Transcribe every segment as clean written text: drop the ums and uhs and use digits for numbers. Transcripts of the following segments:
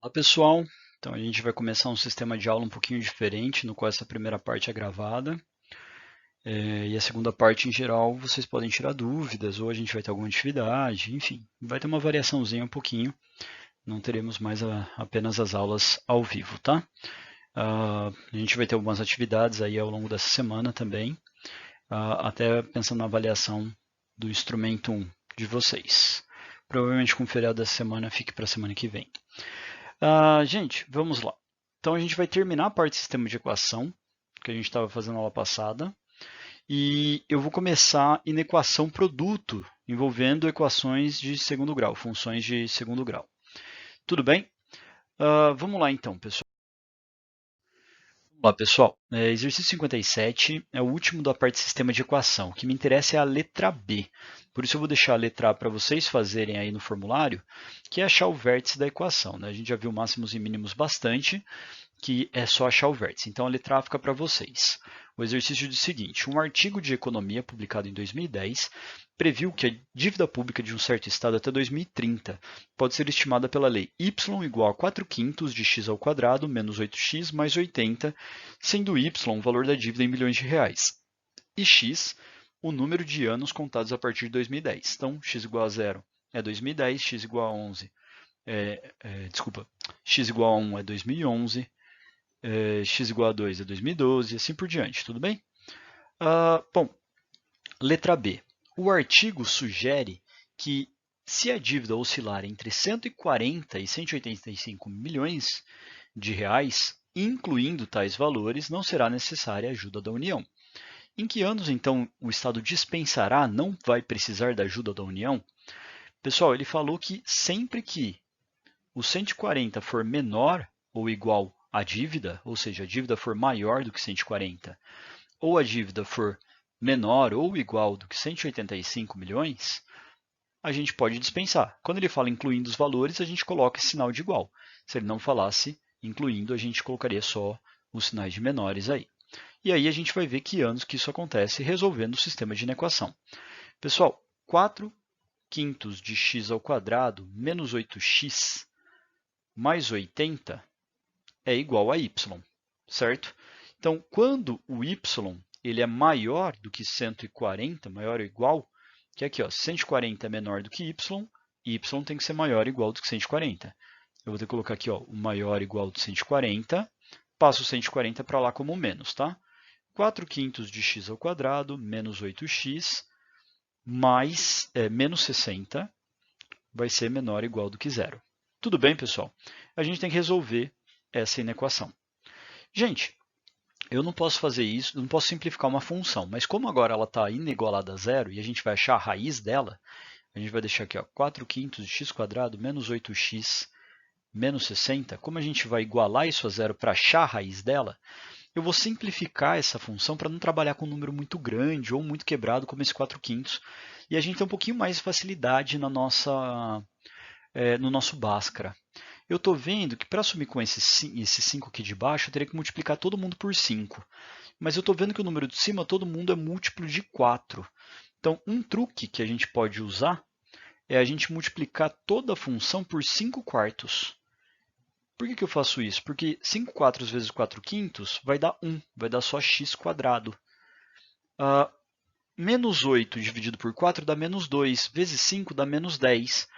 Olá pessoal, então a gente vai começar um sistema de aula um pouquinho diferente, no qual essa primeira parte é gravada, e a segunda parte em geral vocês podem tirar dúvidas, ou a gente vai ter alguma atividade, enfim, vai ter uma variaçãozinha um pouquinho, não teremos mais apenas as aulas ao vivo, tá? A gente vai ter algumas atividades aí ao longo dessa semana também, até pensando na avaliação do instrumento 1 de vocês. Provavelmente com o feriado dessa semana fique para a semana que vem. Gente, vamos lá. Então a gente vai terminar a parte de sistema de equação, que a gente estava fazendo na aula passada, e eu vou começar em equação produto, envolvendo equações de segundo grau, funções de segundo grau. Tudo bem? Vamos lá então, pessoal. Olá, pessoal. Exercício 57 é o último da parte de sistema de equação. O que me interessa é a letra B. Por isso eu vou deixar a letra A para vocês fazerem aí no formulário, que é achar o vértice da equação, né? A gente já viu máximos e mínimos bastante, que é só achar o vértice. Então a letra A fica para vocês. O exercício diz o seguinte: um artigo de economia publicado em 2010 previu que a dívida pública de um certo estado até 2030 pode ser estimada pela lei y igual a 4 quintos de x ao quadrado menos 8x mais 80, sendo y o valor da dívida em milhões de reais e x o número de anos contados a partir de 2010. Então, x igual a 0 é 2010, x igual a 11 desculpa, x igual a 1 é 2011, x igual a 2 é 2012, e assim por diante, tudo bem? Bom, letra B. O artigo sugere que se a dívida oscilar entre 140 e 185 milhões de reais, incluindo tais valores, não será necessária a ajuda da União. Em que anos, então, o Estado dispensará, não vai precisar da ajuda da União? Pessoal, ele falou que sempre que o 140 for menor ou igual à dívida, ou seja, a dívida for maior do que 140, ou a dívida for menor ou igual do que 185 milhões, a gente pode dispensar. Quando ele fala incluindo os valores, a gente coloca esse sinal de igual. Se ele não falasse incluindo, a gente colocaria só os sinais de menores aí. E aí a gente vai ver que anos que isso acontece resolvendo o sistema de inequação. Pessoal, 4 quintos de x ao quadrado menos 8x mais 80 é igual a y, certo? Então, quando o y ele é maior do que 140, maior ou igual, que é aqui, ó, 140 é menor do que y tem que ser maior ou igual do que 140. Eu vou ter que colocar aqui ó, o maior ou igual de 140, passo 140 para lá como menos, tá? 4 quintos de x ao quadrado menos 8x mais menos 60 vai ser menor ou igual do que zero. Tudo bem, pessoal? A gente tem que resolver essa inequação. Gente, eu não posso fazer isso, não posso simplificar uma função, mas como agora ela está inigualada a zero e a gente vai achar a raiz dela, a gente vai deixar aqui ó, 4 quintos de x quadrado menos 8x menos 60. Como a gente vai igualar isso a zero para achar a raiz dela, eu vou simplificar essa função para não trabalhar com um número muito grande ou muito quebrado como esse 4 quintos, e a gente tem um pouquinho mais de facilidade no nosso Bhaskara. Eu estou vendo que para assumir com esse 5 aqui de baixo, eu teria que multiplicar todo mundo por 5. Mas eu estou vendo que o número de cima, todo mundo é múltiplo de 4. Então, um truque que a gente pode usar é a gente multiplicar toda a função por 5 quartos. Por que eu faço isso? Porque 5 quartos vezes 4 quintos vai dar 1, vai dar só x quadrado. Menos 8 dividido por 4 dá menos 2, vezes 5 dá menos 10.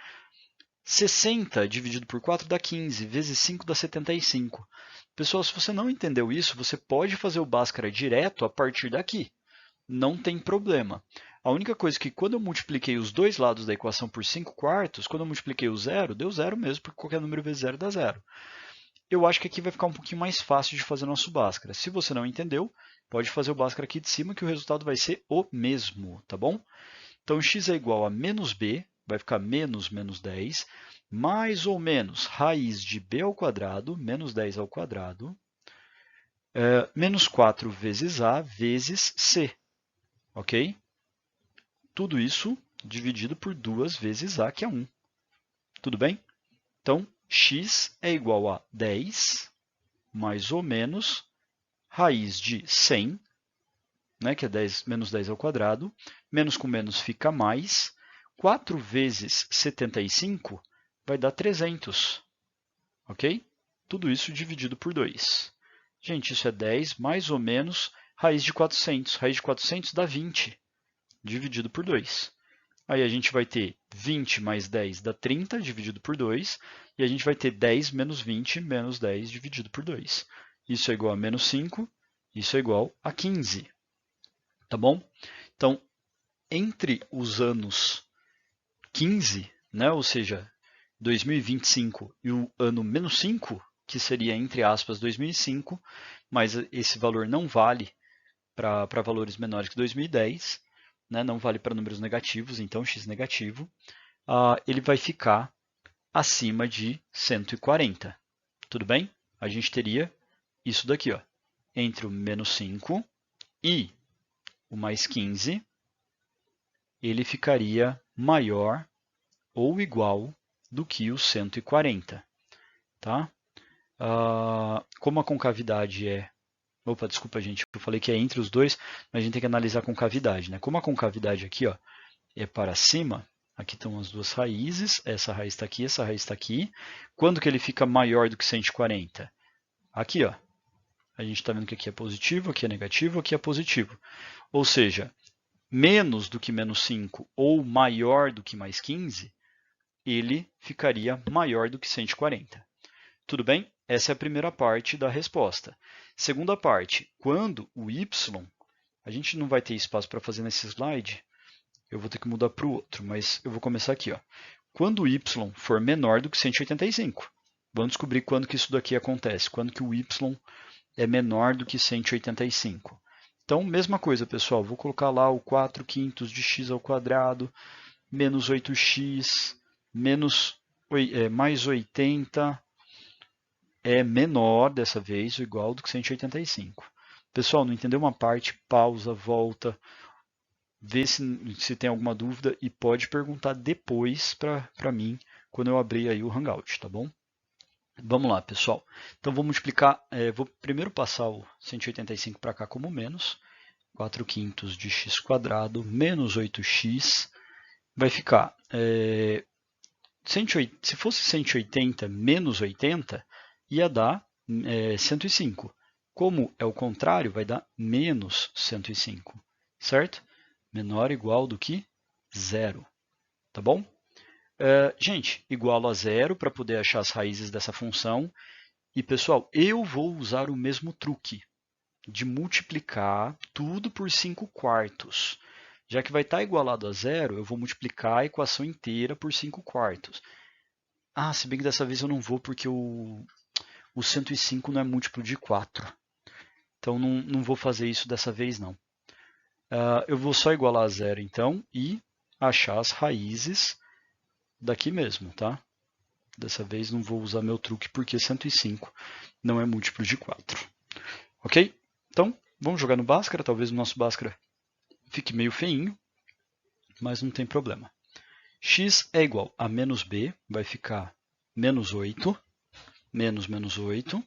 60 dividido por 4 dá 15, vezes 5 dá 75. Pessoal, se você não entendeu isso, você pode fazer o Bhaskara direto a partir daqui. Não tem problema. A única coisa é que quando eu multipliquei os dois lados da equação por 5 quartos, quando eu multipliquei o zero, deu zero mesmo, porque qualquer número vezes zero dá zero. Eu acho que aqui vai ficar um pouquinho mais fácil de fazer nosso Bhaskara. Se você não entendeu, pode fazer o Bhaskara aqui de cima, que o resultado vai ser o mesmo, tá bom? Então, x é igual a menos b, vai ficar menos menos 10, mais ou menos raiz de b ao quadrado, menos 10 ao quadrado, menos 4 vezes a vezes c, ok? Tudo isso dividido por 2 vezes a, que é 1. Tudo bem? Então, x é igual a 10, mais ou menos, raiz de 100, né, que é 10, menos 10 ao quadrado, menos com menos fica mais, 4 vezes 75 vai dar 300. ok? Tudo isso dividido por 2. Gente, isso é 10 mais ou menos raiz de 400. Raiz de 400 dá 20, dividido por 2. Aí a gente vai ter 20 mais 10 dá 30, dividido por 2. E a gente vai ter 10 menos 20 menos 10 dividido por 2. Isso é igual a menos 5, isso é igual a 15. Tá bom? Então, entre os anos 15, né, ou seja, 2025 e o ano menos 5, que seria, entre aspas, 2005, mas esse valor não vale para valores menores que 2010, né, não vale para números negativos, então x negativo, ele vai ficar acima de 140. Tudo bem? A gente teria isso daqui, ó, entre o menos 5 e o mais 15, ele ficaria maior ou igual do que o 140. Tá? Como a concavidade é... Opa, desculpa, gente, eu falei que é entre os dois, mas a gente tem que analisar a concavidade. Né? Como a concavidade aqui ó, é para cima, aqui estão as duas raízes, essa raiz está aqui, essa raiz está aqui. Quando que ele fica maior do que 140? Aqui, ó. A gente está vendo que aqui é positivo, aqui é negativo, aqui é positivo. Ou seja, menos do que menos 5 ou maior do que mais 15, ele ficaria maior do que 140. Tudo bem? Essa é a primeira parte da resposta. Segunda parte, quando o y, a gente não vai ter espaço para fazer nesse slide, eu vou ter que mudar para o outro, mas eu vou começar aqui. Ó. Quando o y for menor do que 185, vamos descobrir quando que isso daqui acontece, quando que o y é menor do que 185. Então, mesma coisa, pessoal, vou colocar lá o 4 quintos de x ao quadrado, menos 8x, mais 80 é menor, dessa vez, ou igual do que 185. Pessoal, não entendeu uma parte? Pausa, volta, vê se tem alguma dúvida e pode perguntar depois para mim, quando eu abrir aí o Hangout, tá bom? Vamos lá, pessoal. Então, vou multiplicar, vou primeiro passar o 185 para cá como menos, 4 quintos de x quadrado menos 8x, vai ficar, se fosse 180 menos 80, ia dar 105. Como é o contrário, vai dar menos 105, certo? Menor ou igual do que zero, tá bom? Gente, igual a zero para poder achar as raízes dessa função. E, pessoal, eu vou usar o mesmo truque de multiplicar tudo por 5 quartos. Já que vai estar igualado a zero, eu vou multiplicar a equação inteira por 5 quartos. Se bem que dessa vez eu não vou, porque o 105 não é múltiplo de 4. Então, não vou fazer isso dessa vez, não. Eu vou só igualar a zero, então, e achar as raízes daqui mesmo, tá? Dessa vez não vou usar meu truque, porque 105 não é múltiplo de 4. Ok? Então, vamos jogar no Bhaskara. Talvez o nosso Bhaskara fique meio feinho, mas não tem problema. X é igual a menos b, vai ficar menos 8, menos 8,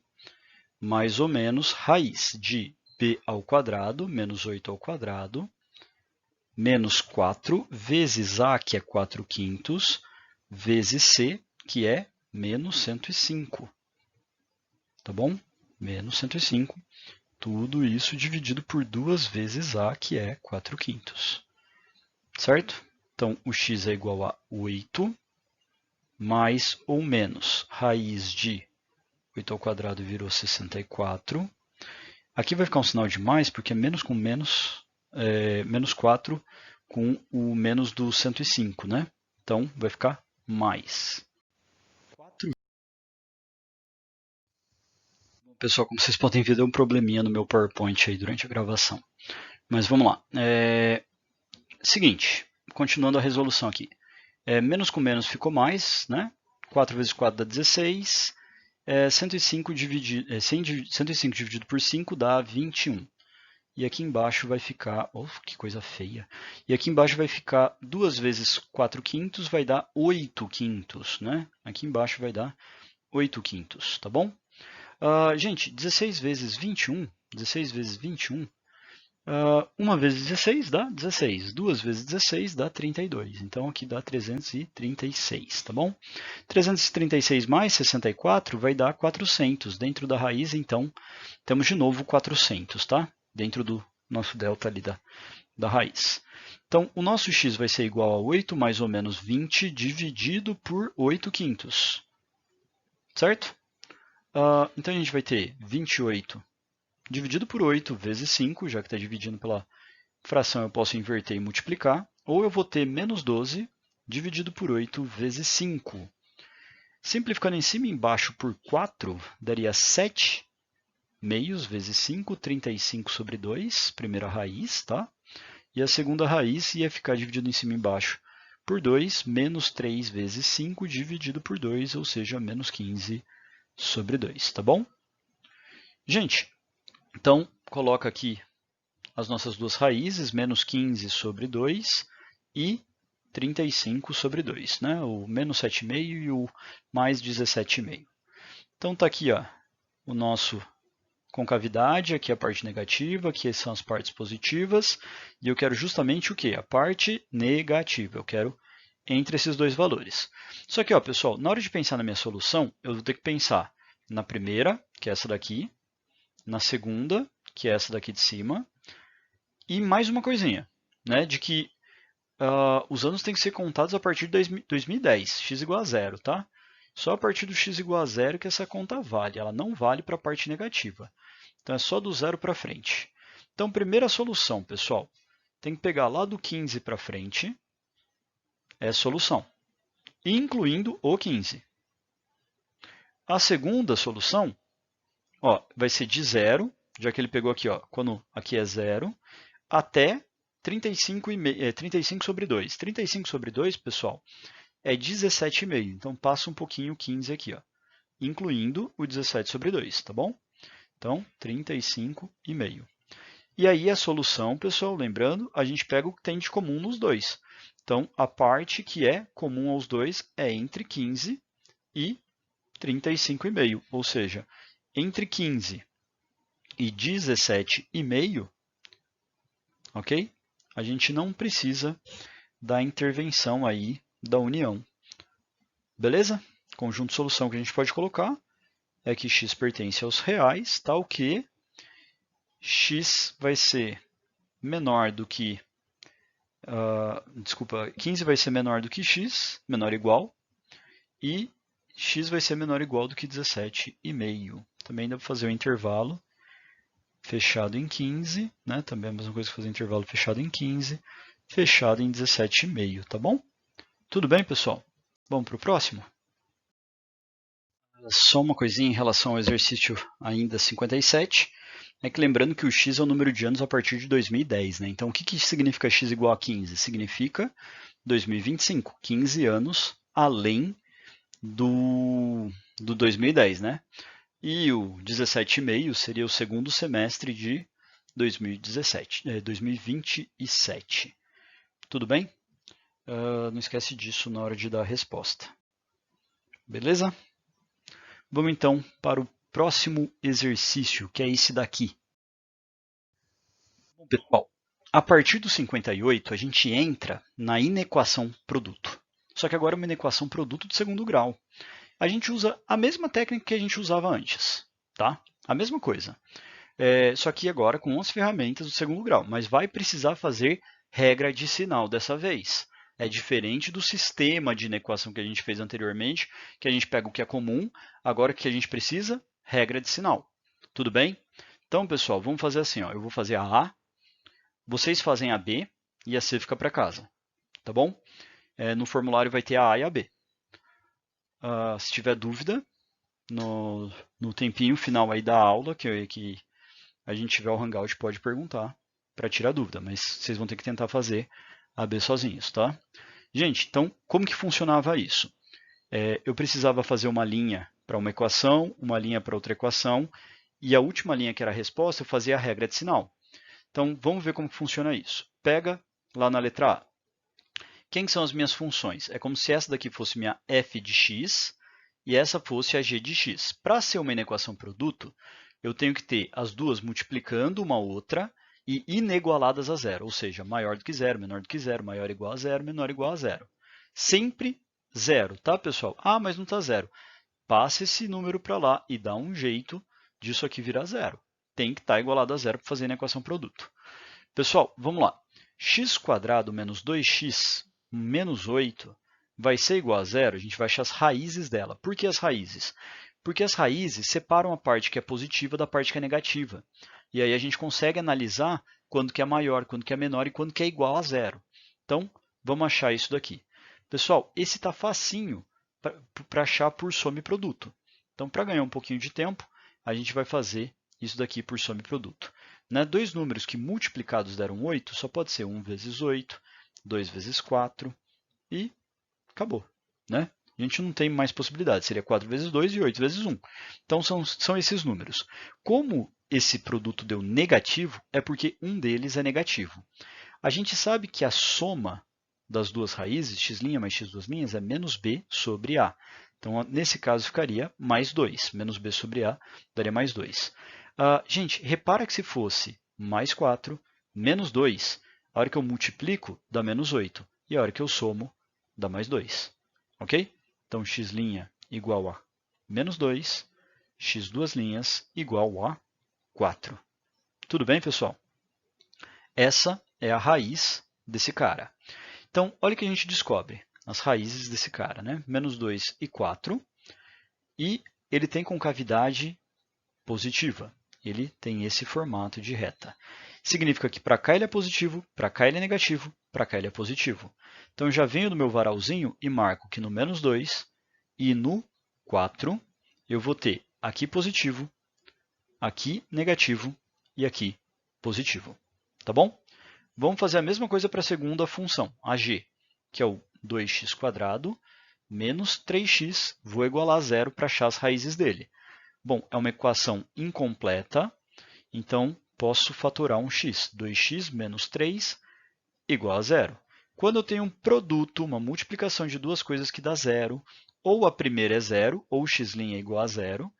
mais ou menos raiz de b ao quadrado, menos 8 ao quadrado, menos 4, vezes a, que é 4 quintos, vezes c, que é menos 105. Tá bom? Menos 105. Tudo isso dividido por 2 vezes a, que é 4 quintos. Certo? Então, o x é igual a 8, mais ou menos raiz de 8 ao quadrado virou 64. Aqui vai ficar um sinal de mais, porque é menos com menos, menos 4 com o menos do 105, né? Então, vai ficar mais. 4. Pessoal, como vocês podem ver, deu um probleminha no meu PowerPoint aí durante a gravação. Mas vamos lá. Seguinte, continuando a resolução aqui. Menos com menos ficou mais, né? 4 vezes 4 dá 16. 105 dividido por 5 dá 21. E aqui embaixo vai ficar... Oh, que coisa feia. E aqui embaixo vai ficar 2 vezes 4 quintos, vai dar 8 quintos, né? Aqui embaixo vai dar 8 quintos, tá bom? Gente, 16 vezes 21, 1 vezes 16 dá 16. 2 vezes 16 dá 32. Então, aqui dá 336, tá bom? 336 mais 64 vai dar 400. Dentro da raiz, então, temos de novo 400, tá? Dentro do nosso delta ali da raiz. Então, o nosso x vai ser igual a 8 mais ou menos 20 dividido por 8 quintos. Certo? Então, a gente vai ter 28 dividido por 8 vezes 5, já que está dividindo pela fração, eu posso inverter e multiplicar. Ou eu vou ter menos 12 dividido por 8 vezes 5. Simplificando em cima e embaixo por 4, daria 7 meios vezes 5, 35 sobre 2, primeira raiz, tá? E a segunda raiz ia ficar dividido em cima e embaixo por 2, menos 3 vezes 5 dividido por 2, ou seja, menos 15 sobre 2, tá bom? Gente, então coloca aqui as nossas duas raízes, menos 15 sobre 2 e 35 sobre 2, né? O menos 7,5 e o mais 17,5. Então está aqui ó, o nosso concavidade, aqui a parte negativa, aqui são as partes positivas, e eu quero justamente o quê? A parte negativa, eu quero entre esses dois valores. Só que, ó, pessoal, na hora de pensar na minha solução, eu vou ter que pensar na primeira, que é essa daqui, na segunda, que é essa daqui de cima, e mais uma coisinha, né, de que os anos têm que ser contados a partir de 2010, x igual a zero, tá? Só a partir do x igual a zero que essa conta vale, ela não vale para a parte negativa. Então é só do zero para frente. Então, primeira solução, pessoal, tem que pegar lá do 15 para frente, é a solução, incluindo o 15. A segunda solução, ó, vai ser de zero, já que ele pegou aqui, ó, quando aqui é zero, até 35 sobre 2. 35 sobre 2, pessoal, é 17,5. Então, passa um pouquinho o 15 aqui, ó, incluindo o 17 sobre 2, tá bom? Então, 35,5. E aí a solução, pessoal, lembrando, a gente pega o que tem de comum nos dois. Então, a parte que é comum aos dois é entre 15 e 35,5. Ou seja, entre 15 e 17,5, ok? A gente não precisa da intervenção aí da união. Beleza? Conjunto de solução que a gente pode colocar é que x pertence aos reais, tal que x vai ser menor do que... 15 vai ser menor do que x, menor ou igual, e x vai ser menor ou igual do que 17,5. Também dá para fazer o intervalo fechado em 15, né? Também é a mesma coisa que fazer intervalo fechado em 15, fechado em 17,5, tá bom? Tudo bem, pessoal? Vamos para o próximo? Só uma coisinha em relação ao exercício ainda 57, é que lembrando que o x é o número de anos a partir de 2010, né? Então, o que significa x igual a 15? Significa 2025, 15 anos além do 2010, né? E o 17,5 seria o segundo semestre de 2027. Tudo bem? Não esquece disso na hora de dar a resposta. Beleza? Vamos então para o próximo exercício, que é esse daqui. Bom, pessoal, a partir do 58, a gente entra na inequação produto. Só que agora é uma inequação produto de segundo grau. A gente usa a mesma técnica que a gente usava antes, tá? A mesma coisa. Só que agora com as ferramentas do segundo grau, mas vai precisar fazer regra de sinal dessa vez. É diferente do sistema de inequação que a gente fez anteriormente, que a gente pega o que é comum, agora o que a gente precisa? Regra de sinal. Tudo bem? Então, pessoal, vamos fazer assim. Ó. Eu vou fazer a A, vocês fazem a B e a C fica para casa. Tá bom? No formulário vai ter a A e a B. Se tiver dúvida, no tempinho final aí da aula, que a gente tiver o Hangout, pode perguntar para tirar dúvida, mas vocês vão ter que tentar fazer a B sozinhos, tá? Gente, então, como que funcionava isso? Eu precisava fazer uma linha para uma equação, uma linha para outra equação, e a última linha, que era a resposta, eu fazia a regra de sinal. Então, vamos ver como funciona isso. Pega lá na letra A. Quem são as minhas funções? É como se essa daqui fosse minha f de x e essa fosse a g de x. Para ser uma inequação produto, eu tenho que ter as duas multiplicando uma outra e inigualadas a zero, ou seja, maior do que zero, menor do que zero, maior ou igual a zero, menor ou igual a zero. Sempre zero, tá, pessoal? Ah, mas não está zero. Passa esse número para lá e dá um jeito disso aqui virar zero. Tem que estar igualado a zero para fazer na equação produto. Pessoal, vamos lá. X² menos 2x menos 8 vai ser igual a zero. A gente vai achar as raízes dela. Por que as raízes? Porque as raízes separam a parte que é positiva da parte que é negativa. E aí a gente consegue analisar quando que é maior, quando que é menor e quando que é igual a zero. Então, vamos achar isso daqui. Pessoal, esse está facinho para achar por soma e produto. Então, para ganhar um pouquinho de tempo, a gente vai fazer isso daqui por soma e produto. Né? Dois números que multiplicados deram 8, só pode ser 1 vezes 8, 2 vezes 4 e acabou. Né? A gente não tem mais possibilidade, seria 4 vezes 2 e 8 vezes 1. Então, são esses números. Como esse produto deu negativo, é porque um deles é negativo. A gente sabe que a soma das duas raízes, x' mais x2' é menos b sobre a. Então, nesse caso, ficaria mais 2. Menos b sobre a daria mais 2. Gente, repara que se fosse mais 4, menos 2, a hora que eu multiplico, dá menos 8. E a hora que eu somo, dá mais 2. Ok? Então, x' igual a menos 2, x² igual a 4. Tudo bem, pessoal? Essa é a raiz desse cara. Então, olha o que a gente descobre. As raízes desse cara, né? Menos 2 e 4. E ele tem concavidade positiva. Ele tem esse formato de reta. Significa que para cá ele é positivo, para cá ele é negativo, para cá ele é positivo. Então, eu já venho no meu varalzinho e marco que no menos 2 e no 4 eu vou ter aqui positivo, aqui negativo e aqui positivo. Tá bom? Vamos fazer a mesma coisa para a segunda função, a g, que é o 2x² menos 3x. Vou igualar a zero para achar as raízes dele. Bom, é uma equação incompleta, então posso fatorar um x. 2x menos 3 igual a zero. Quando eu tenho um produto, uma multiplicação de duas coisas que dá zero, ou a primeira é zero, ou x' é igual a zero,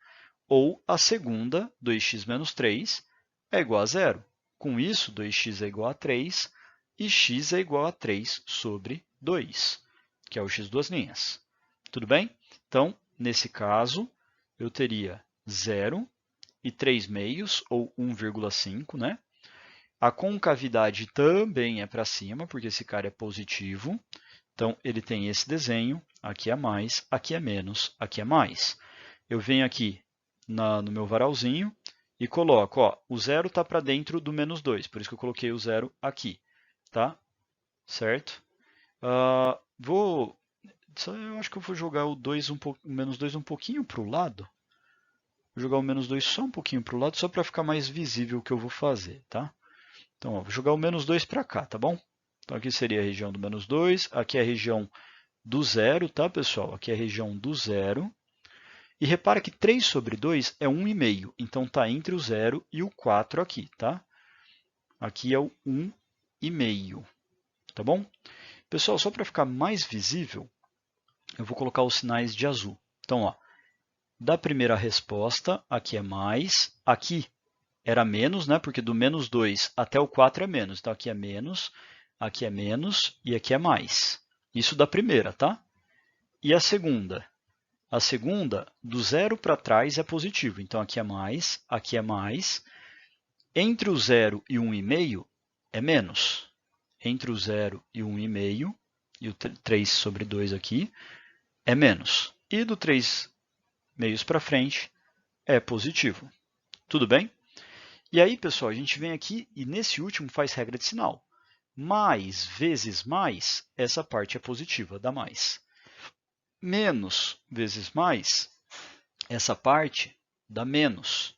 ou a segunda, 2x menos 3, é igual a zero. Com isso, 2x é igual a 3 e x é igual a 3 sobre 2, que é o x². Tudo bem? Então, nesse caso, eu teria 0 e 3 meios, ou 1,5, né? A concavidade também é para cima, porque esse cara é positivo. Então, ele tem esse desenho, aqui é mais, aqui é menos, aqui é mais. Eu venho aqui no meu varalzinho e coloco, ó, o zero está para dentro do menos 2, por isso que eu coloquei o zero aqui, tá? Certo? Eu acho que eu vou jogar o menos 2 um pouquinho para o lado. Vou jogar o menos 2 só um pouquinho para o lado, só para ficar mais visível o que eu vou fazer, tá? Então, ó, vou jogar o menos 2 para cá, tá bom? Então, aqui seria a região do menos 2, aqui é a região do zero, tá, pessoal? Aqui é a região do zero. E repara que 3 sobre 2 é 1,5, então está entre o 0 e o 4 aqui, tá? Aqui é o 1,5, tá bom? Pessoal, só para ficar mais visível, eu vou colocar os sinais de azul. Então, ó, da primeira resposta, aqui é mais, aqui era menos, né? Porque do menos 2 até o 4 é menos. Então, aqui é menos e aqui é mais. Isso da primeira, tá? E a segunda? A segunda, do zero para trás, é positivo. Então, aqui é mais, aqui é mais. Entre o 0 e 1,5 é menos. Entre o 0 e 1,5, e o 3 sobre 2 aqui, é menos. E do 3 meios para frente, é positivo. Tudo bem? E aí, pessoal, a gente vem aqui e nesse último faz regra de sinal. Mais vezes mais, essa parte é positiva, dá mais. Menos vezes mais, essa parte dá menos.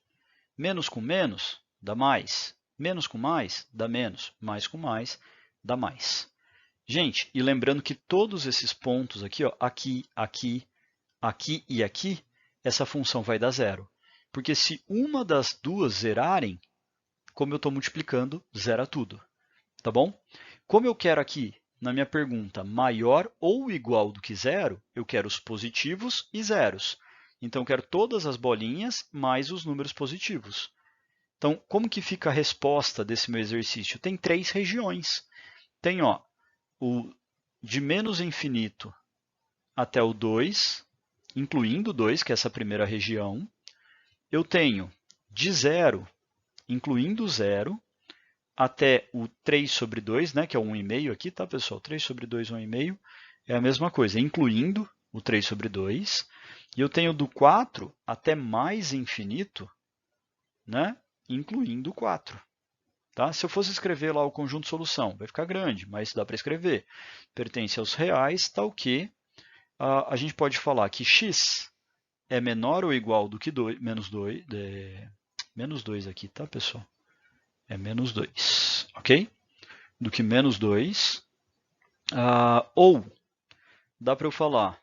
Menos com menos, dá mais. Menos com mais, dá menos. Mais com mais, dá mais. Gente, e lembrando que todos esses pontos aqui, ó, aqui, aqui, aqui e aqui, essa função vai dar zero. Porque se uma das duas zerarem, como eu estou multiplicando, zera tudo. Tá bom? Como eu quero aqui, na minha pergunta, maior ou igual do que zero, eu quero os positivos e zeros. Então, eu quero todas as bolinhas mais os números positivos. Então, como que fica a resposta desse meu exercício? Tem 3 regiões. Tem o de menos infinito até o 2, incluindo o 2, que é essa primeira região. Eu tenho de 0, incluindo o 0, até o 3 sobre 2, né, que é o 1,5 aqui, tá, pessoal? 3 sobre 2, 1,5 é a mesma coisa, incluindo o 3 sobre 2. E eu tenho do 4 até mais infinito, né, incluindo o 4. Tá? Se eu fosse escrever lá o conjunto solução, vai ficar grande, mas dá para escrever. Pertence aos reais, tal que a gente pode falar que x é menor ou igual do que 2, menos 2 aqui, tá, pessoal? É menos 2, ok? Do que menos 2. Ou dá para eu falar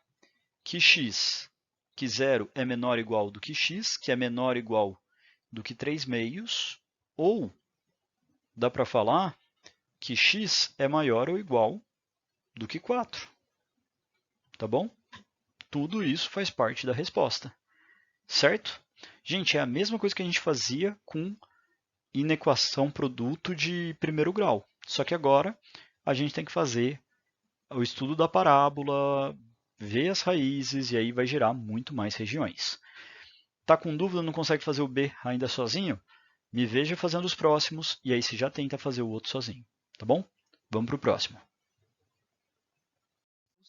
que x, que 0 é menor ou igual do que x, que é menor ou igual do que 3 meios, ou dá para falar que x é maior ou igual do que 4. Tá bom? Tudo isso faz parte da resposta, certo? Gente, é a mesma coisa que a gente fazia com inequação produto de primeiro grau. Só que agora a gente tem que fazer o estudo da parábola, ver as raízes e aí vai gerar muito mais regiões. Tá com dúvida, não consegue fazer o B ainda sozinho? Me veja fazendo os próximos e aí você já tenta fazer o outro sozinho, tá bom? Vamos para o próximo.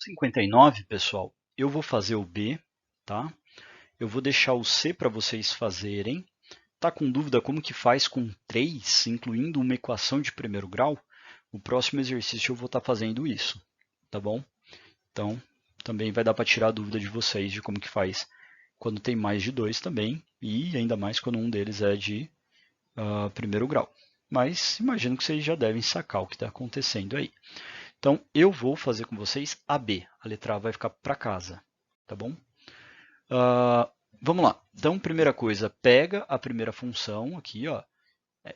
59, pessoal, eu vou fazer o B, tá? Eu vou deixar o C para vocês fazerem. Tá com dúvida como que faz com 3, incluindo uma equação de primeiro grau? O próximo exercício eu vou estar fazendo isso, tá bom? Então, também vai dar para tirar a dúvida de vocês de como que faz quando tem mais de 2 também, e ainda mais quando um deles é de primeiro grau. Mas imagino que vocês já devem sacar o que está acontecendo aí. Então, eu vou fazer com vocês a B. A letra A vai ficar para casa, tá bom? Vamos lá. Então, primeira coisa, pega a primeira função aqui, ó,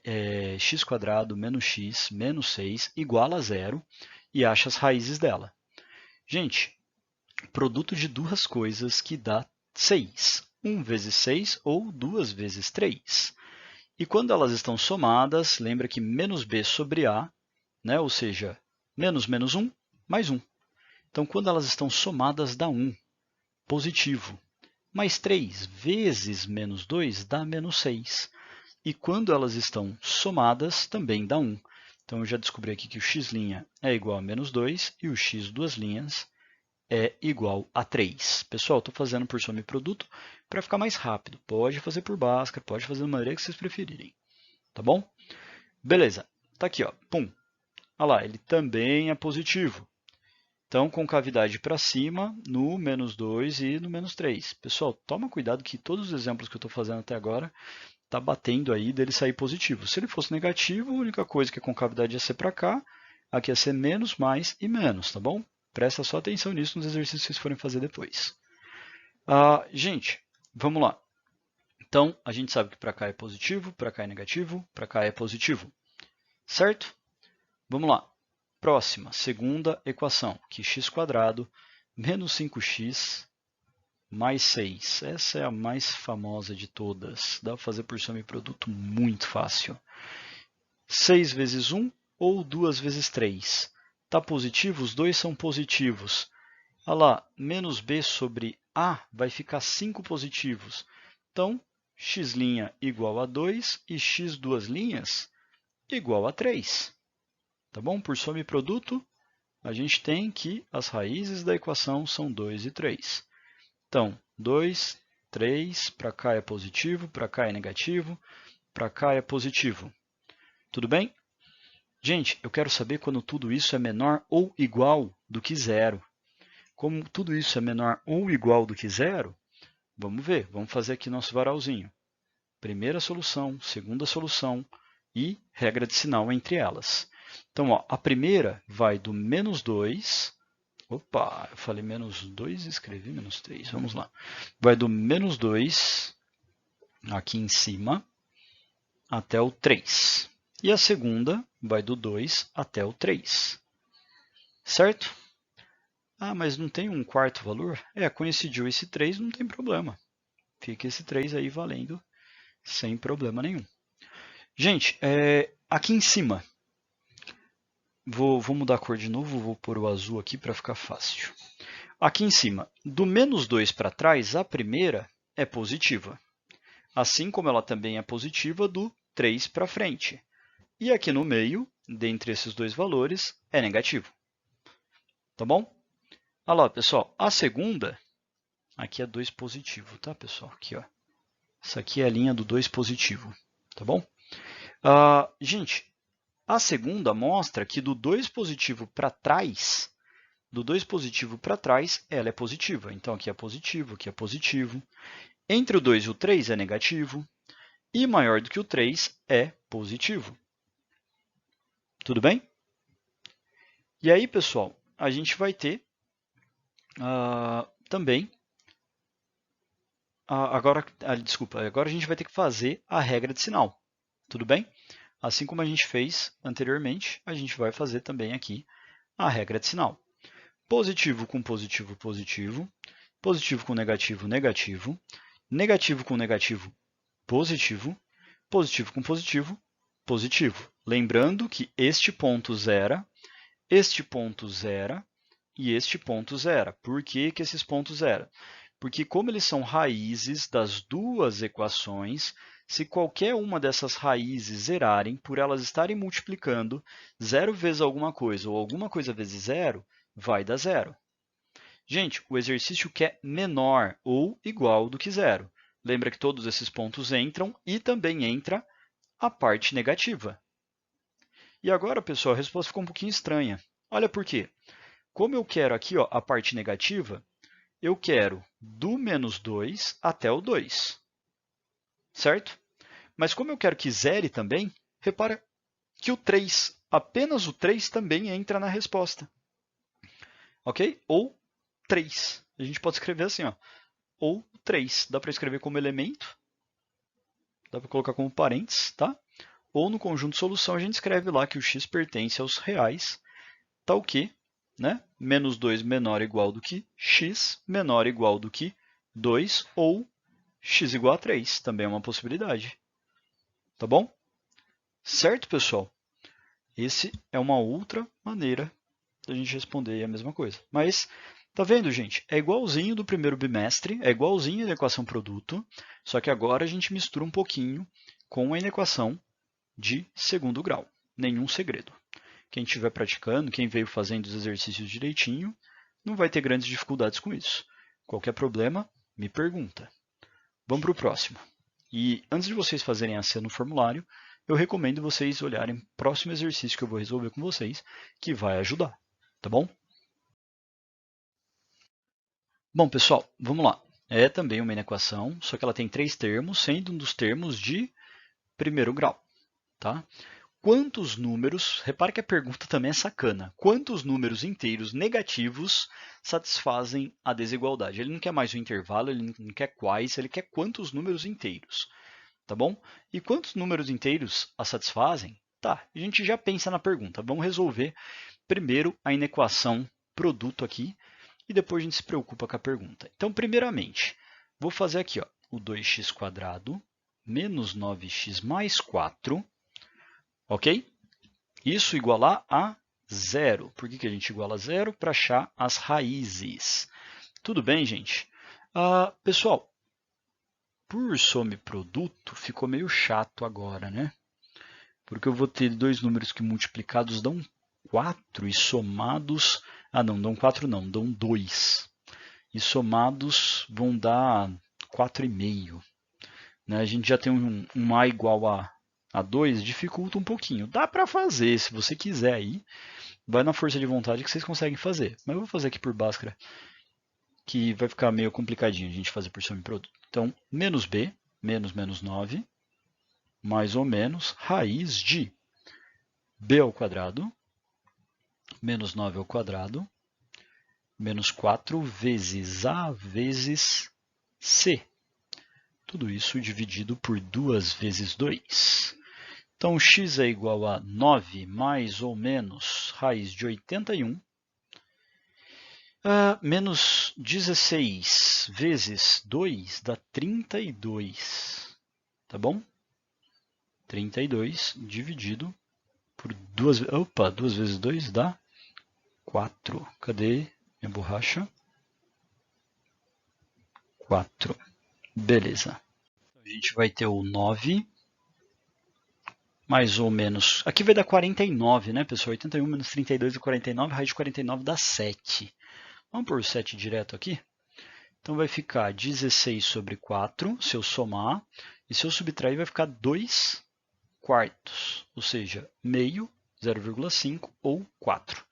x² menos x menos 6 igual a 0 e acha as raízes dela. Gente, produto de duas coisas que dá 6. 1 vezes 6 ou 2 vezes 3. E quando elas estão somadas, lembra que menos b sobre a, né, ou seja, menos menos 1 mais 1. Então, quando elas estão somadas, dá 1, positivo. Mais 3 vezes menos 2 dá menos 6. E quando elas estão somadas, também dá 1. Então, eu já descobri aqui que o x' é igual a menos 2 e o x duas linhas é igual a 3. Pessoal, estou fazendo por soma e produto para ficar mais rápido. Pode fazer por Bhaskara, pode fazer da maneira que vocês preferirem. Tá bom? Beleza. Tá aqui, ó. Pum. Olha lá, ele também é positivo. Então, concavidade para cima no menos 2 e no menos 3. Pessoal, toma cuidado que todos os exemplos que eu estou fazendo até agora está batendo aí dele sair positivo. Se ele fosse negativo, a única coisa que a concavidade ia ser para cá, aqui ia ser menos, mais e menos, tá bom? Presta só atenção nisso nos exercícios que vocês forem fazer depois. Gente, vamos lá. Então, a gente sabe que para cá é positivo, para cá é negativo, para cá é positivo. Certo? Vamos lá. Próxima, segunda equação, que x² menos 5x mais 6. Essa é a mais famosa de todas. Dá para fazer por soma e produto muito fácil. 6 vezes 1 ou 2 vezes 3. Está positivo? Os dois são positivos. Olha lá, menos b sobre a vai ficar 5 positivos. Então, x' igual a 2 e x duas linhas igual a 3. Tá bom? Por soma e produto, a gente tem que as raízes da equação são 2 e 3. Então, 2, 3, para cá é positivo, para cá é negativo, para cá é positivo. Tudo bem? Gente, eu quero saber quando tudo isso é menor ou igual do que zero. Como tudo isso é menor ou igual do que zero, vamos ver. Vamos fazer aqui nosso varalzinho. Primeira solução, segunda solução e regra de sinal entre elas. Então, ó, a primeira vai do menos 2. Opa, eu falei menos 2 e escrevi menos 3. Vamos lá. Vai do menos 2 aqui em cima até o 3. E a segunda vai do 2 até o 3. Certo? Ah, mas não tem um quarto valor? Coincidiu esse 3, não tem problema. Fica esse 3 aí valendo sem problema nenhum. Gente, aqui em cima, vou mudar a cor de novo, vou pôr o azul aqui para ficar fácil. Aqui em cima, do menos 2 para trás, a primeira é positiva. Assim como ela também é positiva do 3 para frente. E aqui no meio, dentre esses dois valores, é negativo. Tá bom? Olha lá, pessoal, a segunda, aqui é 2 positivo, tá, pessoal? Aqui, ó. Essa aqui é a linha do 2 positivo, tá bom? Gente, a segunda mostra que do 2 positivo para trás, ela é positiva. Então, aqui é positivo, aqui é positivo. Entre o 2 e o 3 é negativo. E maior do que o 3 é positivo. Tudo bem? E aí, pessoal, a gente vai ter também... agora a gente vai ter que fazer a regra de sinal. Tudo bem? Assim como a gente fez anteriormente, a gente vai fazer também aqui a regra de sinal. Positivo com positivo, positivo. Positivo com negativo, negativo. Negativo com negativo, positivo. Positivo com positivo, positivo. Lembrando que este ponto zera, este ponto zera e este ponto zera. Por que esses pontos zera? Porque como eles são raízes das duas equações, se qualquer uma dessas raízes zerarem, por elas estarem multiplicando, zero vezes alguma coisa ou alguma coisa vezes zero, vai dar zero. Gente, o exercício quer menor ou igual do que zero. Lembra que todos esses pontos entram e também entra a parte negativa. E agora, pessoal, a resposta ficou um pouquinho estranha. Olha por quê. Como eu quero aqui a parte negativa, eu quero do menos 2 até o 2. Certo? Mas como eu quero que zere também, repara que o 3, apenas o 3 também entra na resposta. Ok? Ou 3. A gente pode escrever assim, ó. Ou 3. Dá para escrever como elemento, dá para colocar como parênteses, tá? Ou no conjunto de solução a gente escreve lá que o x pertence aos reais, tal que, né? Menos 2 menor ou igual do que x, menor ou igual do que 2, ou x igual a 3, também é uma possibilidade. Tá bom? Certo, pessoal? Esse é uma outra maneira da gente responder a mesma coisa. Mas, tá vendo, gente? É igualzinho do primeiro bimestre, é igualzinho da equação produto, só que agora a gente mistura um pouquinho com a inequação de segundo grau. Nenhum segredo. Quem estiver praticando, quem veio fazendo os exercícios direitinho, não vai ter grandes dificuldades com isso. Qualquer problema, me pergunta. Vamos para o próximo. E antes de vocês fazerem a C no formulário, eu recomendo vocês olharem o próximo exercício que eu vou resolver com vocês, que vai ajudar. Tá bom? Bom, pessoal, vamos lá. É também uma inequação, só que ela tem 3 termos, sendo um dos termos de primeiro grau. Tá? Quantos números, repare que a pergunta também é sacana, quantos números inteiros negativos satisfazem a desigualdade? Ele não quer mais o intervalo, ele não quer quais, ele quer quantos números inteiros, tá bom? E quantos números inteiros a satisfazem? Tá, a gente já pensa na pergunta. Vamos resolver primeiro a inequação produto aqui e depois a gente se preocupa com a pergunta. Então, primeiramente, vou fazer aqui ó, o 2x² menos 9x mais 4, ok? Isso igualar a zero. Por que a gente iguala a zero? Para achar as raízes. Tudo bem, gente? Pessoal, por some-produto ficou meio chato agora, né? Porque eu vou ter dois números que multiplicados dão 4 e somados... não dão 4 não, dão 2. E somados vão dar 4,5. Né? A gente já tem um A igual a 2, dificulta um pouquinho. Dá para fazer, se você quiser aí. Vai na força de vontade que vocês conseguem fazer. Mas eu vou fazer aqui por Bhaskara, que vai ficar meio complicadinho a gente fazer por soma e produto. Então, menos b, menos 9, mais ou menos, raiz de b ao quadrado, menos 9 ao quadrado, menos 4 vezes a vezes c. Tudo isso dividido por 2 vezes 2. Então, x é igual a 9 mais ou menos raiz de 81, menos 16 vezes 2 dá 32, tá bom? 32 dividido por 2 vezes 2 dá 4. Cadê minha borracha? 4. Beleza. A gente vai ter o 9, mais ou menos... Aqui vai dar 49, né, pessoal? 81 menos 32 é 49, raiz de 49 dá 7. Vamos pôr o 7 direto aqui? Então vai ficar 16 sobre 4, se eu somar, e se eu subtrair vai ficar 2 quartos, ou seja, meio, 0,5 ou 4.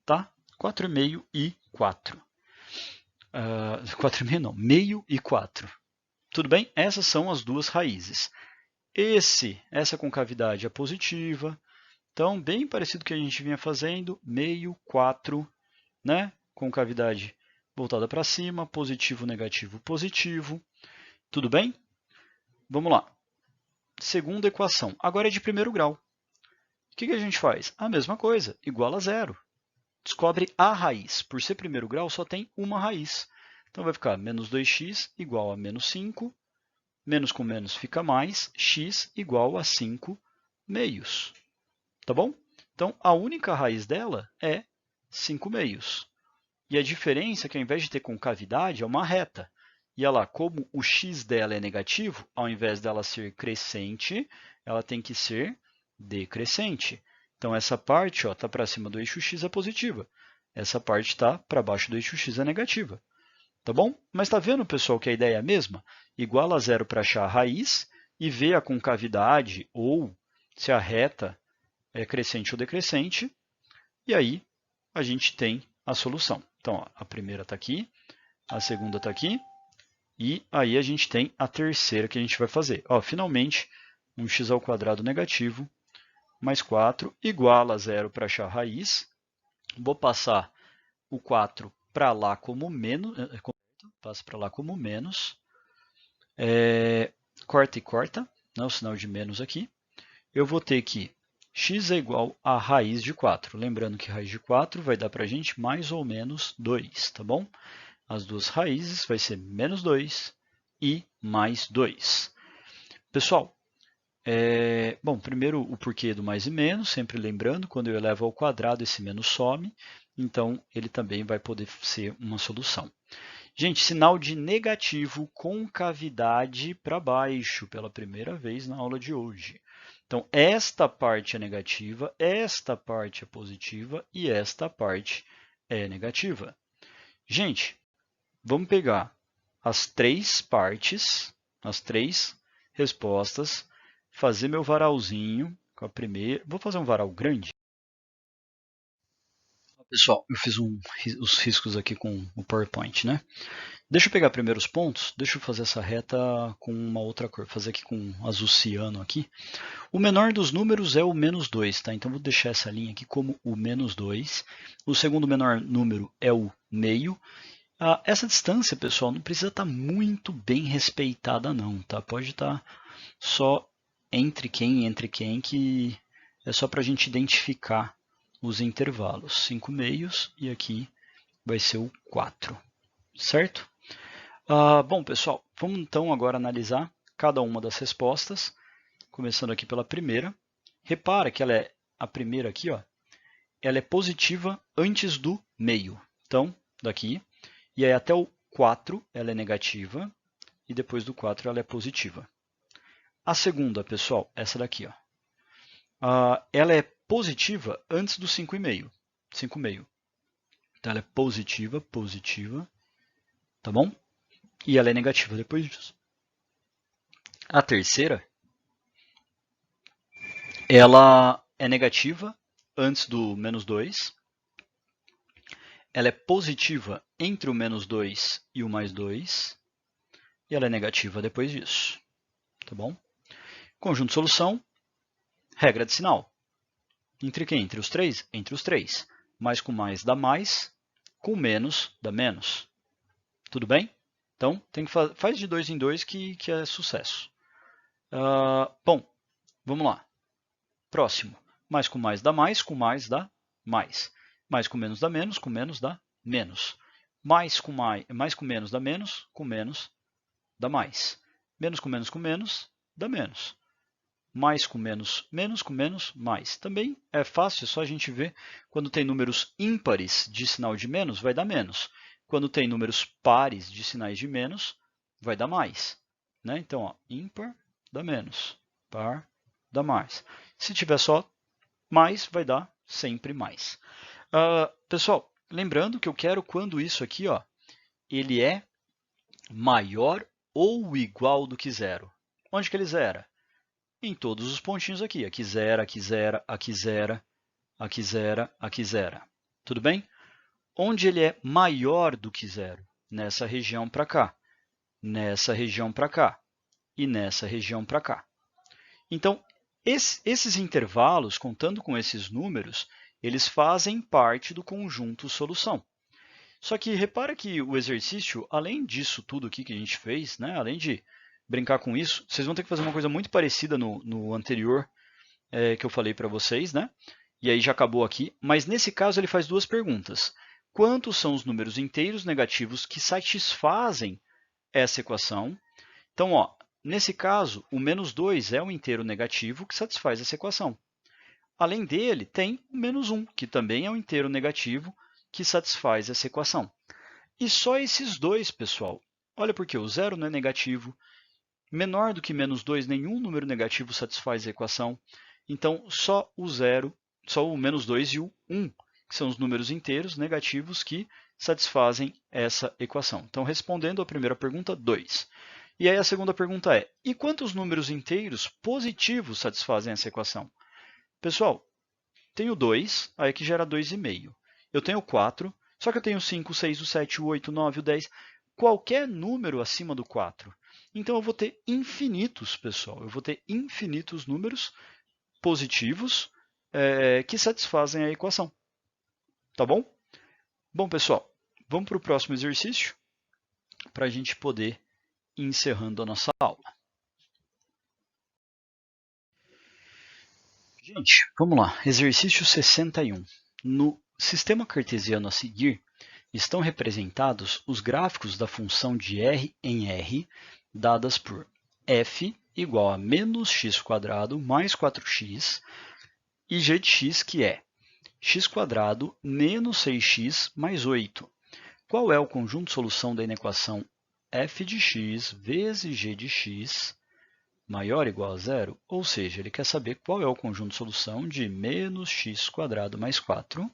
Tá? 4,5 e 4. 4,5 não, meio e 4. Tudo bem? Essas são as duas raízes. Essa concavidade é positiva, então bem parecido com o que a gente vinha fazendo, meio, 4, né? Concavidade voltada para cima, positivo, negativo, positivo. Tudo bem? Vamos lá. Segunda equação. Agora é de primeiro grau. O que a gente faz? A mesma coisa, igual a zero. Descobre a raiz. Por ser primeiro grau, só tem uma raiz. Então vai ficar menos 2x igual a menos 5. Menos com menos fica mais. X igual a 5 meios. Tá bom? Então a única raiz dela é 5 meios. E a diferença é que ao invés de ter concavidade, é uma reta. E olha lá, como o x dela é negativo, ao invés dela ser crescente, ela tem que ser decrescente. Então essa parte está para cima do eixo x é positiva. Essa parte está para baixo do eixo x é negativa. Tá bom? Mas está vendo, pessoal, que a ideia é a mesma? Igual a zero para achar a raiz e ver a concavidade ou se a reta é crescente ou decrescente. E aí a gente tem a solução. Então, ó, a primeira está aqui, a segunda está aqui, e aí a gente tem a terceira que a gente vai fazer. Ó, finalmente, um x ao quadrado negativo mais 4 igual a zero para achar a raiz. Vou passar o 4 para lá como menos, passo para lá como menos. Corta e corta, né, o sinal de menos aqui. Eu vou ter que x é igual a raiz de 4. Lembrando que raiz de 4 vai dar para a gente mais ou menos 2, tá bom? As duas raízes vai ser menos 2 e mais 2. Pessoal, bom, primeiro o porquê do mais e menos, sempre lembrando, quando eu elevo ao quadrado esse menos some, então ele também vai poder ser uma solução. Gente, sinal de negativo com cavidade para baixo, pela primeira vez na aula de hoje. Então, esta parte é negativa, esta parte é positiva e esta parte é negativa. Gente, vamos pegar as três partes, as três respostas, fazer meu varalzinho com a primeira. Vou fazer um varal grande. Pessoal, eu fiz os riscos aqui com o PowerPoint, né? Deixa eu pegar primeiro os pontos, deixa eu fazer essa reta com uma outra cor, fazer aqui com azul ciano aqui. O menor dos números é o menos 2, tá? Então vou deixar essa linha aqui como o menos 2. O segundo menor número é o meio. Essa distância, pessoal, não precisa estar muito bem respeitada não, tá? Pode estar só entre quem, que é só para a gente identificar os intervalos. 5 meios e aqui vai ser o 4, certo? Bom, pessoal, vamos então agora analisar cada uma das respostas, começando aqui pela primeira. Repara que a primeira aqui, ó, ela é positiva antes do meio. Então, daqui, e aí até o 4 ela é negativa, e depois do 4 ela é positiva. A segunda, pessoal, essa daqui, ó, ela é positiva antes do 5,5. 5,5. Então, ela é positiva, tá bom? E ela é negativa depois disso. A terceira, ela é negativa antes do menos 2. Ela é positiva entre o menos 2 e o mais 2. E ela é negativa depois disso. Tá bom? Conjunto de solução, regra de sinal. Entre quem? Entre os três? Entre os três. Mais com mais dá mais, com menos dá menos. Tudo bem? Então, faz de 2 em 2 que é sucesso. Bom, vamos lá. Próximo. Mais com mais dá mais, com mais dá mais. Mais com menos dá menos, com menos dá menos. Mais com menos dá menos, com menos dá mais. Menos com menos dá menos. mais com menos, menos com menos, mais. Também é fácil, é só a gente ver. Quando tem números ímpares de sinal de menos, vai dar menos. Quando tem números pares de sinais de menos, vai dar mais. Né? Então, ó, ímpar dá menos, par dá mais. Se tiver só mais, vai dar sempre mais. Pessoal, lembrando que eu quero quando isso aqui, ó, ele é maior ou igual do que zero. Onde que ele zera? Em todos os pontinhos aqui. Aqui zera, aqui zera, aqui zera, aqui zera, aqui zera. Tudo bem? Onde ele é maior do que zero? Nessa região para cá, nessa região para cá e nessa região para cá. Então, esses intervalos, contando com esses números, eles fazem parte do conjunto solução. Só que repara que o exercício, além disso tudo aqui que a gente fez, né, além de brincar com isso, vocês vão ter que fazer uma coisa muito parecida no anterior que eu falei para vocês, né? E aí já acabou aqui. Mas nesse caso ele faz duas perguntas. Quantos são os números inteiros negativos que satisfazem essa equação? Então, ó, nesse caso, o menos 2 é um inteiro negativo que satisfaz essa equação. Além dele, tem o menos 1, que também é um inteiro negativo que satisfaz essa equação. E só esses dois, pessoal. Olha porque o zero não é negativo. Menor do que menos 2, nenhum número negativo satisfaz a equação. Então, só o zero, só o menos 2 e o 1, que são os números inteiros negativos que satisfazem essa equação. Então, respondendo à primeira pergunta, 2. E aí a segunda pergunta é, e quantos números inteiros positivos satisfazem essa equação? Pessoal, tenho 2, aí que gera 2,5. Eu tenho 4, só que eu tenho 5, 6, 7, 8, 9, 10, qualquer número acima do 4. Então, eu vou ter infinitos, pessoal. Eu vou ter infinitos números positivos que satisfazem a equação. Tá bom? Bom, pessoal, vamos para o próximo exercício para a gente poder ir encerrando a nossa aula. Gente, vamos lá. Exercício 61. No sistema cartesiano a seguir, estão representados os gráficos da função de r em r, dadas por f igual a menos x² mais 4x, e g de x, que é x² menos 6x mais 8. Qual é o conjunto de solução da inequação f de x vezes g de x maior ou igual a zero? Ou seja, ele quer saber qual é o conjunto de solução de menos x² mais 4,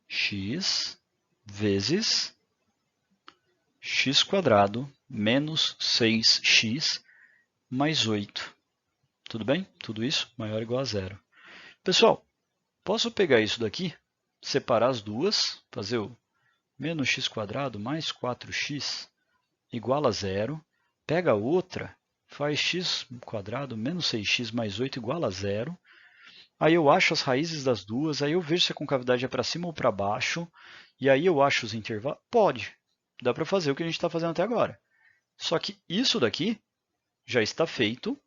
x vezes x² menos 6x mais 8. Tudo bem? Tudo isso maior ou igual a zero. Pessoal, posso pegar isso daqui, separar as duas, fazer o menos x² mais 4x igual a zero, pega a outra, faz x² menos 6x mais 8 igual a zero, aí eu acho as raízes das duas, aí eu vejo se a concavidade é para cima ou para baixo, e aí eu acho os intervalos. Pode, dá para fazer o que a gente está fazendo até agora. Só que isso daqui já está feito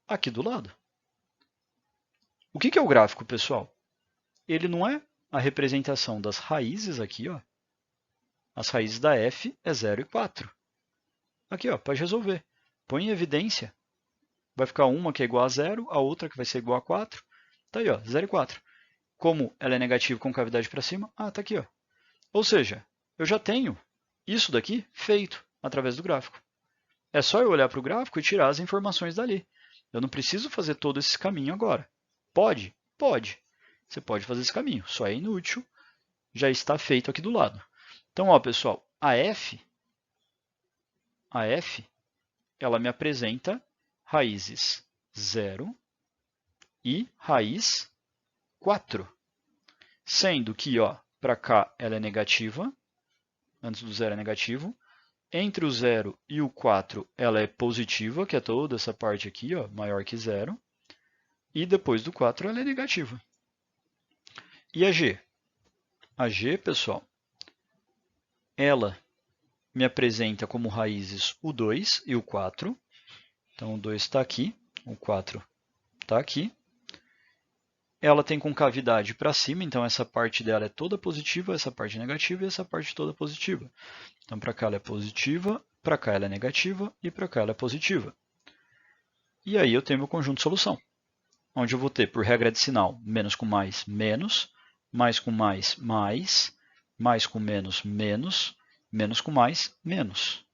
aqui do lado. O que é o gráfico, pessoal? Ele não é a representação das raízes aqui, ó. As raízes da f é 0 e 4. Aqui, ó, pode resolver. Põe em evidência. Vai ficar uma que é igual a 0, a outra que vai ser igual a 4. Tá aí, ó, 0 e 4. Como ela é negativa com cavidade para cima, tá aqui, ó. Ou seja, eu já tenho isso daqui feito através do gráfico. É só eu olhar para o gráfico e tirar as informações dali. Eu não preciso fazer todo esse caminho agora. Pode? Pode. Você pode fazer esse caminho, só é inútil, já está feito aqui do lado. Então, ó, pessoal, a f, ela me apresenta raízes 0 e raiz 4. Sendo que, ó, para cá ela é negativa, antes do zero é negativo. Entre o 0 e o 4 ela é positiva, que é toda essa parte aqui, ó, maior que 0. E depois do 4 ela é negativa. E a g? A g, pessoal, ela me apresenta como raízes o 2 e o 4. Então, o 2 está aqui, o 4 está aqui. Ela tem concavidade para cima, então essa parte dela é toda positiva, essa parte negativa e essa parte toda positiva. Então, para cá ela é positiva, para cá ela é negativa e para cá ela é positiva. E aí eu tenho meu conjunto de solução, onde eu vou ter, por regra de sinal, menos com mais, menos com mais, mais com menos, menos com mais, menos.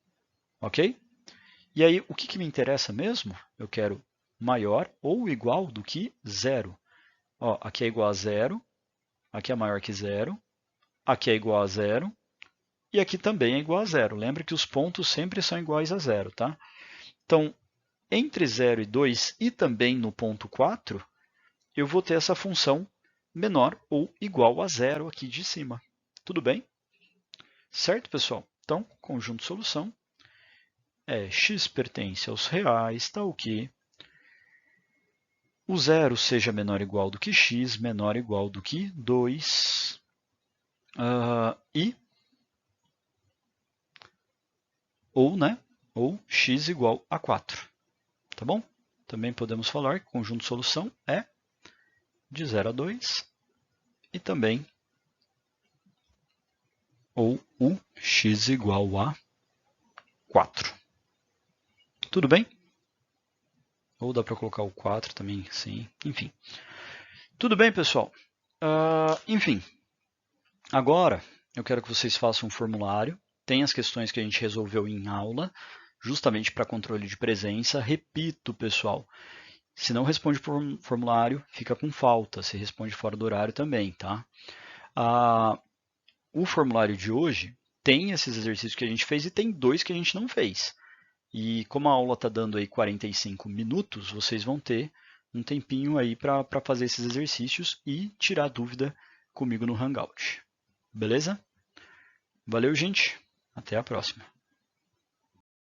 Ok? E aí, o que me interessa mesmo? Eu quero maior ou igual do que zero. Ó, aqui é igual a zero, aqui é maior que zero, aqui é igual a zero, e aqui também é igual a zero. Lembra que os pontos sempre são iguais a zero, tá? Então, entre 0 e 2 e também no ponto 4, eu vou ter essa função menor ou igual a zero aqui de cima. Tudo bem? Certo, pessoal? Então, conjunto de solução é x pertence aos reais, tal que o zero seja menor ou igual do que x, menor ou igual do que 2, ou x igual a 4. Tá bom? Também podemos falar que o conjunto de solução é de 0 a 2 e também ou o x igual a 4. Tudo bem? Ou dá para colocar o 4 também, sim. Enfim. Tudo bem, pessoal? Enfim. Agora, eu quero que vocês façam um formulário. Tem as questões que a gente resolveu em aula, justamente para controle de presença. Repito, pessoal, se não responde por formulário, fica com falta. Se responde fora do horário também, tá? O formulário de hoje tem esses exercícios que a gente fez e tem 2 que a gente não fez. E como a aula está dando aí 45 minutos, vocês vão ter um tempinho aí para fazer esses exercícios e tirar dúvida comigo no Hangout. Beleza? Valeu, gente. Até a próxima.